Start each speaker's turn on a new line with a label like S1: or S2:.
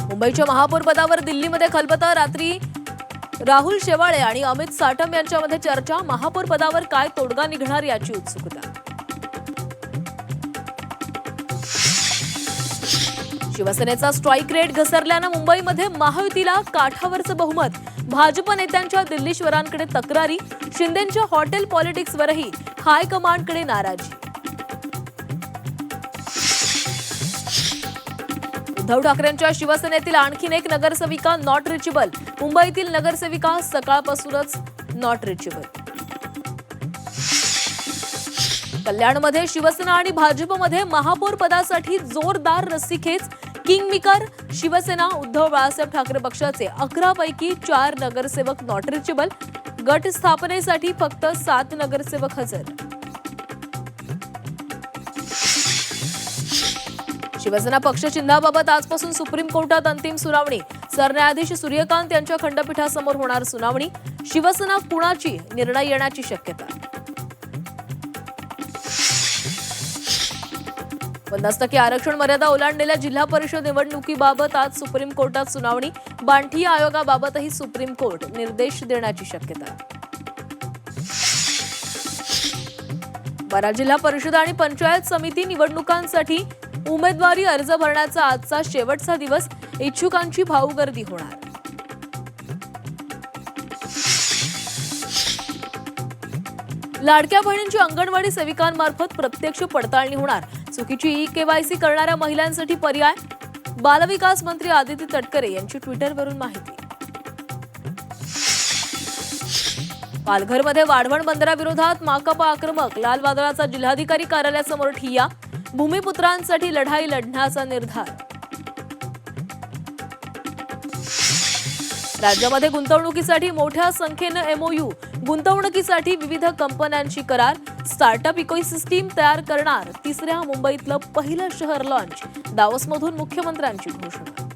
S1: मुंबईच्या महापौर पदावर दिल्लीमध्ये खलबतं. रात्री राहुल शेवाळे आणि अमित साटम यांच्यामध्ये चर्चा. महापौर पदावर काय तोडगा निघणार याची उत्सुकता. शिवसेनेचा स्ट्राईक रेट घसरल्यानं मुंबईमध्ये महायुतीला काठावरचं बहुमत. भाजप नेत्यांच्या दिल्लीश्वरांकडे तक्रारी. शिंदेंच्या हॉटेल पॉलिटिक्सवरही हायकमांडकडे नाराजी. उद्धव ठाकरेंच्या शिवसेनेतील आणखीन एक नगरसेविका नॉट रिचेबल. मुंबईतील नगरसेविका सकाळपासूनच नॉट रिचेबल. कल्याणमध्ये शिवसेना आणि भाजपमध्ये महापौर पदासाठी जोरदार रस्सीखेच. किंगमेकर शिवसेना उद्धव बाळासाहेब ठाकरे पक्षाचे 11 पैकी 4 नगरसेवक नॉट रिचेबल. गट स्थापनेसाठी फक्त 7 नगरसेवक हजर. शिवसेना पक्षचिन्हाबाबत आजपासून सुप्रीम कोर्टात अंतिम सुनावणी. सरन्यायाधीश सूर्यकांत यांच्या खंडपीठासमोर होणार सुनावणी. शिवसेना कुणाची निर्णय येण्याची शक्यता. 50% आरक्षण मर्यादा ओलांडलेल्या जिल्हा परिषद निवडणुकीबाबत आज सुप्रीम कोर्टात सुनावणी. बांठी आयोगाबाबतही सुप्रीम कोर्ट निर्देश देण्याची शक्यता. 12 जिल्हा परिषद आणि पंचायत समिती निवडणुकांसाठी उमेदवारी अर्ज भरण्याचा आजचा शेवटचा दिवस. इच्छुकांची भाऊगर्दी होणार. लाडक्या बहिणींची अंगणवाडी सेविकांमार्फत प्रत्यक्ष पडताळणी होणार. चुकीची ई-केवायसी करणाऱ्या महिलांसाठी पर्याय. बालविकास मंत्री आदिती तटकरे यांची ट्विटरवरून माहिती. पालघरमध्ये वाढवण बंदराविरोधात माकपा आक्रमक. लाल वादळाचा जिल्हाधिकारी कार्यालयासमोर ठिय्या. भूमिपुत्रांसाठी लढाई लढण्याचा निर्धार. राज्यामध्ये गुंतवणुकीसाठी मोठ्या संख्येनं एमओयू. गुंतवणुकीसाठी विविध कंपन्यांची करार. स्टार्टअप इकोसिस्टीम तयार करणार. 3ऱ्या मुंबईतलं पहिलं शहर लॉन्च. दावोसमधून मुख्यमंत्र्यांची घोषणा.